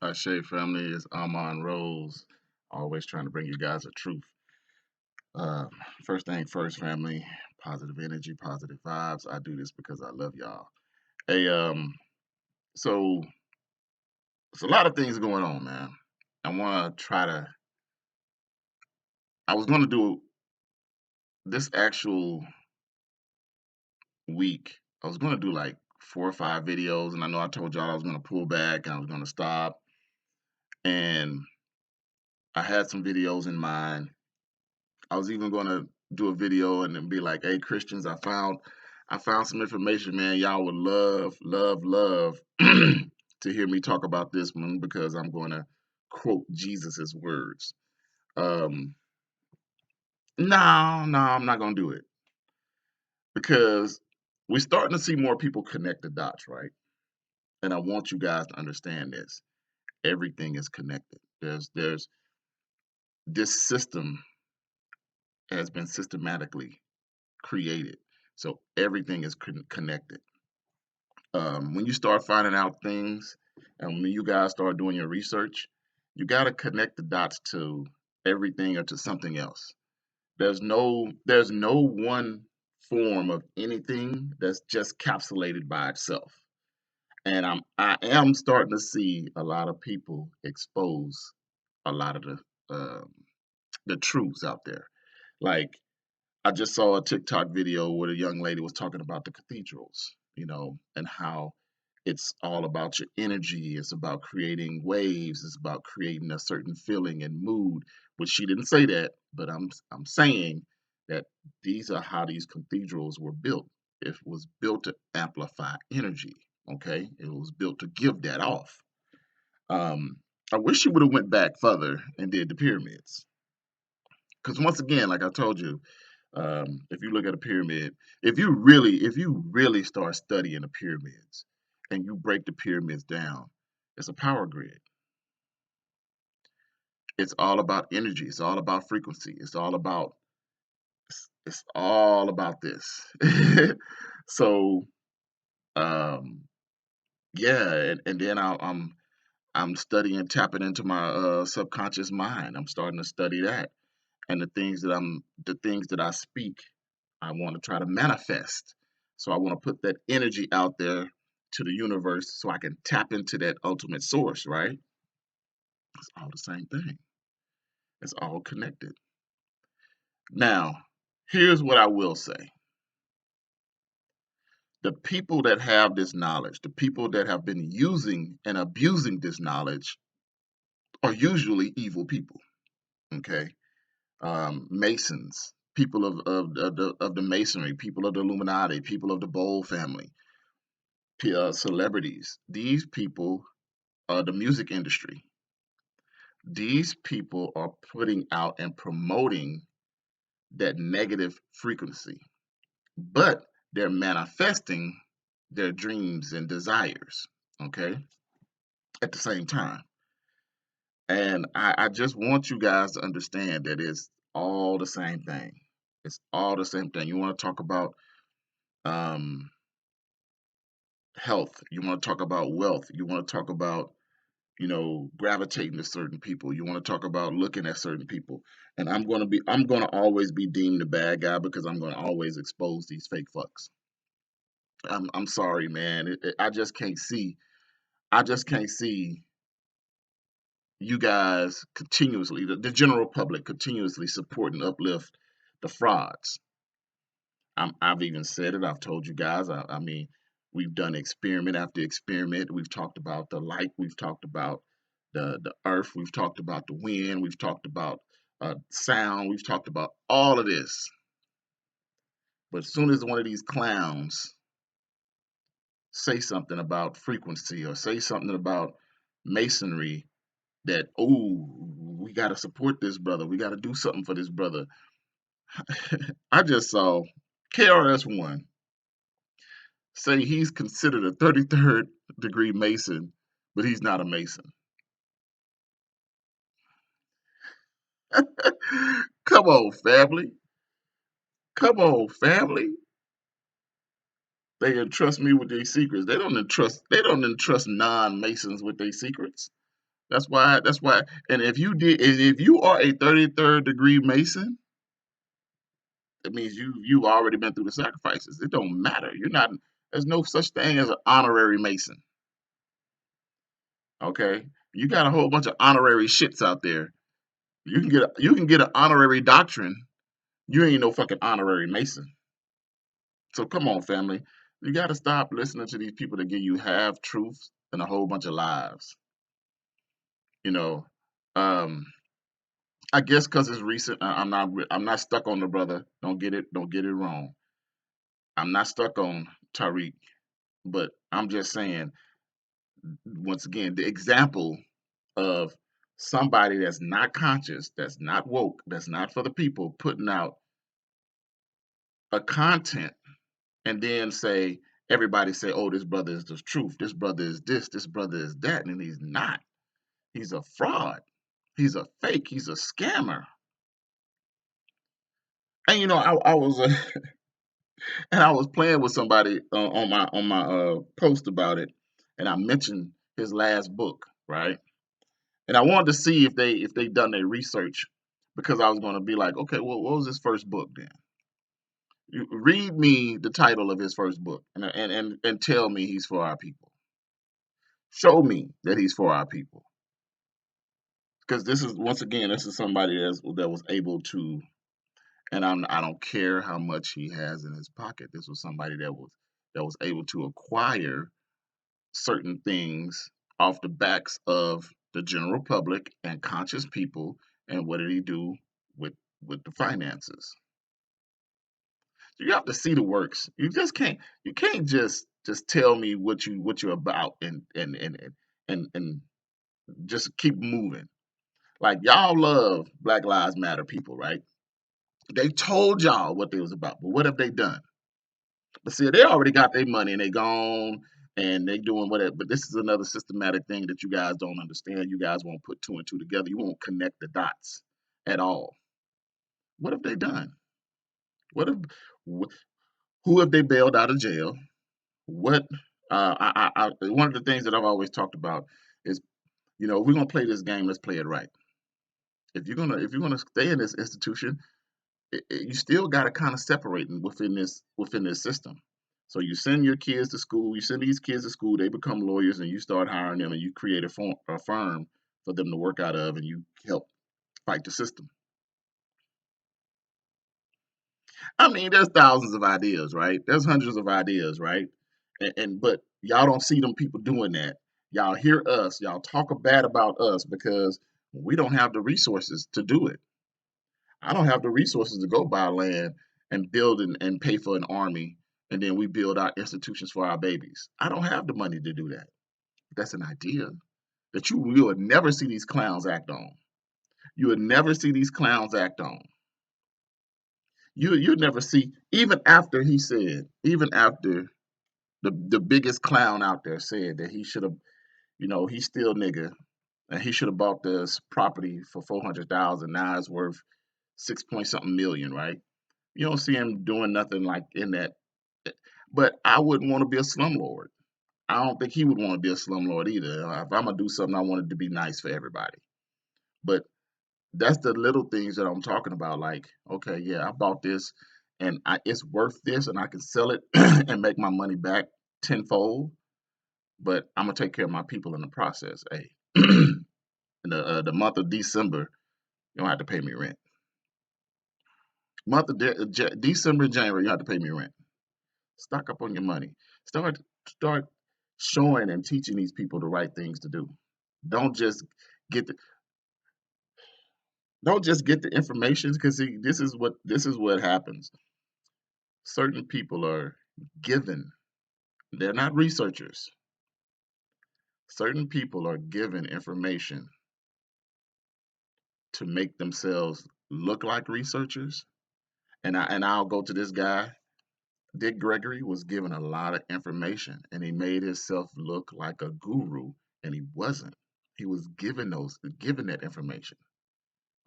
Ashe family is Amon Rose, always trying to bring you guys the truth. Uh, First thing first, family, positive energy, positive vibes. I do this because I love y'all. Hey, so there's a lot of things going on, man. I want to try to. I was going to do this actual week. I was going to do like 4 or 5 videos, and I know I told y'all I was going to pull back and I was going to stop. And I had some videos in mind. I was even gonna do a video and then be like, "Hey, Christians, I found some information, man. Y'all would love, love, love to hear me talk about this one because I'm going to quote Jesus's words." Um, no, no, I'm not gonna do it because we're starting to see more people connect the dots, right? And I want you guys to understand this. Everything is connected. There's this system has been systematically created, so everything is connected. When you start finding out things and when you guys start doing your research, you got to connect the dots to everything or to something else. There's no one form of anything that's just capsulated by itself. And I am starting to see a lot of people expose a lot of the truths out there. Like I just saw a TikTok video where a young lady was talking about the cathedrals, and how it's all about your energy. It's about creating waves. It's about creating a certain feeling and mood. But she didn't say that, but I'm saying that these are how these cathedrals were built. It was built to amplify energy. Okay, it was built to give that off. Um, I wish she would have went back further and did the pyramids, because once again, like I told you, if you look at a pyramid, if you really start studying the pyramids and you break the pyramids down, it's a power grid. It's all about energy. It's all about frequency. It's all about this. So um, yeah, and then I'm studying, tapping into my subconscious mind. I'm starting to study that, and the things that I speak, I want to try to manifest. So I want to put that energy out there to the universe so I can tap into that ultimate source, right? It's all the same thing. It's all connected. Now, here's what I will say. The people that have this knowledge, the people that have been using and abusing this knowledge are usually evil people, okay? Masons, people of the Masonry, people of the Illuminati, people of the Bowl family, celebrities. These people are the music industry. These people are putting out and promoting that negative frequency, but they're manifesting their dreams and desires, okay, at the same time. And I just want you guys to understand that it's all the same thing. It's all the same thing. You want to talk about um, health, you want to talk about wealth, you want to talk about gravitating to certain people. You want to talk about looking at certain people. And I'm gonna always be deemed the bad guy because I'm gonna always expose these fake fucks. I'm sorry, man. I just can't see you guys continuously, the general public continuously support and uplift the frauds. I've even said it. I've told you guys. I mean, we've done experiment after experiment. We've talked about the light. We've talked about the earth. We've talked about the wind. We've talked about sound. We've talked about all of this. But as soon as one of these clowns say something about frequency or say something about masonry, that we got to support this brother. We got to do something for this brother. I just saw KRS-One say he's considered a 33rd degree Mason, but he's not a Mason. Come on, family. Come on, family. They entrust me with their secrets. They don't entrust non-Masons with their secrets. That's why. That's why. And if you are a 33rd degree Mason, that means you've already been through the sacrifices. It don't matter. You're not. There's no such thing as an honorary Mason. Okay, you got a whole bunch of honorary shits out there. You can get an honorary doctrine. You ain't no fucking honorary Mason. So come on, family. You got to stop listening to these people that give you half truths and a whole bunch of lies. You know, um, I guess because it's recent, I'm not stuck on the brother. Don't get it wrong. I'm not stuck on Tariq, but I'm just saying once again the example of somebody that's not conscious, that's not woke, that's not for the people, putting out a content and then say everybody say, "Oh, this brother is the truth. This brother is this brother is that," and he's not. He's a fraud. He's a fake. He's a scammer. And I was and I was playing with somebody on my post about it, and I mentioned his last book, right? And I wanted to see if they done their research because I was going to be like, okay, well, what was his first book then? You read me the title of his first book and tell me he's for our people. Show me that he's for our people. Because this is once again, this is somebody that was able to, and I don't care how much he has in his pocket. This was somebody that was able to acquire certain things off the backs of the general public and conscious people. And what did he do with with the finances? You have to see the works. You can't just tell me what you're about and just keep moving. Like y'all love Black Lives Matter people, right? They told y'all what they was about, but what have they done? But see, they already got their money and they gone and they doing whatever. But this is another systematic thing that you guys don't understand. You guys won't put two and two together. You won't connect the dots at all. What have they done? What have wh- who have they bailed out of jail? What one of the things that I've always talked about is, if we're gonna play this game, let's play it right. If you're gonna stay in this institution, you still got to kind of separate within this system. So you send your kids to school, you send these kids to school, they become lawyers, and you start hiring them, and you create a firm for them to work out of, and you help fight the system. I mean, there's thousands of ideas, right? There's hundreds of ideas, right? But y'all don't see them people doing that. Y'all hear us, y'all talk bad about us because we don't have the resources to do it. I don't have the resources to go buy land and build and pay for an army, and then we build our institutions for our babies. I don't have the money to do that. That's an idea that you would never see these clowns act on. You would never see these clowns act on. You'd never see, even after the biggest clown out there said that he should have, he's still nigga and he should have bought this property for 400,000. Now it's worth 6 point something million, right? You don't see him doing nothing like in that. But I wouldn't want to be a slumlord. I don't think he would want to be a slumlord either. If I'm gonna do something, I want it to be nice for everybody. But that's the little things that I'm talking about. Like, okay, yeah, I bought this, and it's worth this, and I can sell it and make my money back tenfold. But I'm gonna take care of my people in the process. Hey, in the month of December, you don't have to pay me rent. December, January, you have to pay me rent. Stock up on your money. Start showing and teaching these people the right things to do. Don't just get the don't just get the information because this is what happens. Certain people are given. They're not researchers. Certain people are given information to make themselves look like researchers. And I'll go to this guy. Dick Gregory was given a lot of information and he made himself look like a guru and he wasn't. He was given that information.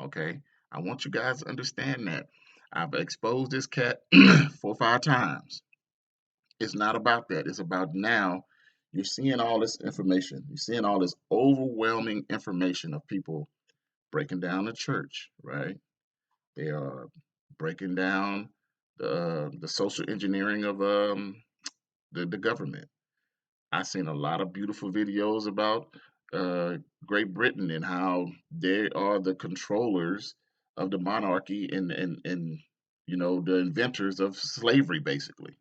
Okay. I want you guys to understand that. I've exposed this cat 4 or 5 times. It's not about that. It's about now You're seeing all this information. You're seeing all this overwhelming information of people breaking down the church, right? They are breaking down the social engineering of the government. I've seen a lot of beautiful videos about uh, Great Britain and how they are the controllers of the monarchy and the inventors of slavery, basically.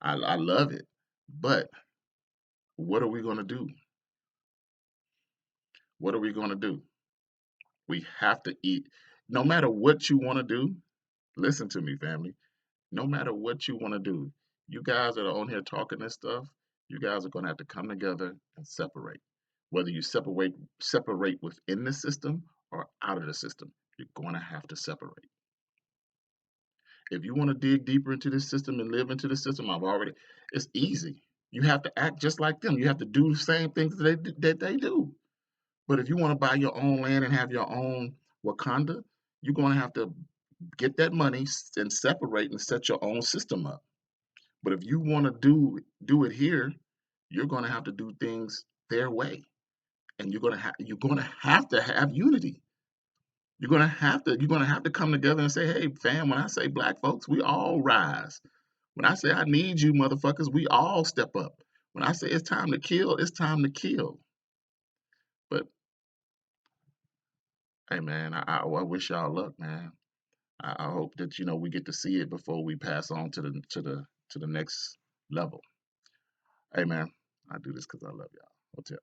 I love it, but what are we going to do? What are we going to do? We have to eat. No matter what you want to do, listen to me, family. No matter what you want to do, you guys that are on here talking this stuff, you guys are going to have to come together and separate. Whether you separate within the system or out of the system, you're going to have to separate. If you want to dig deeper into this system and live into the system, it's easy. You have to act just like them. You have to do the same things that they do. But if you want to buy your own land and have your own Wakanda, you're going to have to get that money and separate and set your own system up. But if you want to do it here, you're going to have to do things their way, and you're going to have unity. You're going to have to come together and say, "Hey, fam, when I say black folks, we all rise. When I say I need you motherfuckers, we all step up. When I say it's time to kill, it's time to kill." But hey, man, I wish y'all luck, man. I hope that we get to see it before we pass on to the next level. Hey, man, I do this because I love y'all. Hotel.